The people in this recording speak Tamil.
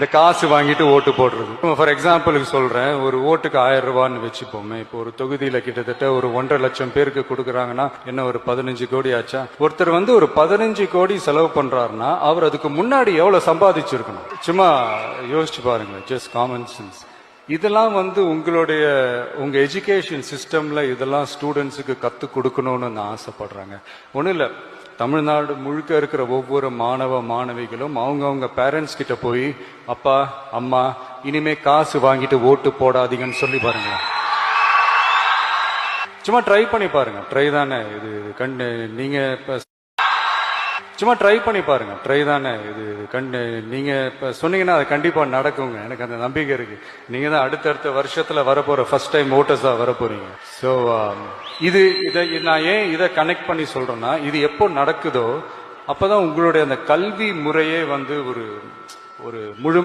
இந்த காசு வாங்கிட்டு ஓட்டு போடுறது. ஃபார் எக்ஸாம்பிளுக்கு சொல்றேன், ஒரு ஓட்டுக்கு 1000 ரூபான்னு வச்சுப்போமே. இப்போ ஒரு தொகுதியில கிட்டத்தட்ட ஒரு 1.5 லட்சம் பேருக்கு கொடுக்குறாங்கன்னா என்ன ஒரு 15 கோடி ஆச்சா? ஒருத்தர் ஒரு 15 கோடி செலவு பண்றாருன்னா அவர் அதுக்கு முன்னாடி எவ்வளவு சம்பாதிச்சிருக்கணும்? சும்மா யோசிச்சு பாருங்க, ஜஸ்ட் காமன் சென்ஸ். இதெல்லாம் உங்க எஜுகேஷன் சிஸ்டம்ல இதெல்லாம் ஸ்டூடெண்ட்ஸுக்கு கத்து கொடுக்கணும்னு நான் ஆசைப்படுறாங்க. ஒன்றும் இல்லை, தமிழ்நாடு முழுக்க இருக்கிற ஒவ்வொரு மாணவ மாணவிகளும் அவங்கவுங்க பேரண்ட்ஸ் கிட்ட போய், அப்பா அம்மா இனிமே காசு வாங்கிட்டு ஓட்டு போடாதீங்கன்னு சொல்லி பாருங்க. சும்மா ட்ரை பண்ணி பாருங்க. ட்ரை தானே இது. நீங்க சும்மா ட்ரை பண்ணி பாருங்க. ட்ரை தானே இது. நீங்க சொன்னீங்கன்னா அது கண்டிப்பா நடக்குங்க. எனக்கு அந்த நம்பிக்கை இருக்கு. நீங்க தான் அடுத்தடுத்த வருஷத்துல வரப்போற ஃபர்ஸ்ட் டைம் ஓட்டர்ஸா வர போறீங்க. ஸோ இதை நான் ஏன் இதை கனெக்ட் பண்ணி சொல்றேன்னா, இது எப்போ நடக்குதோ அப்பதான் உங்களுடைய அந்த கல்வி முறையே ஒரு முழு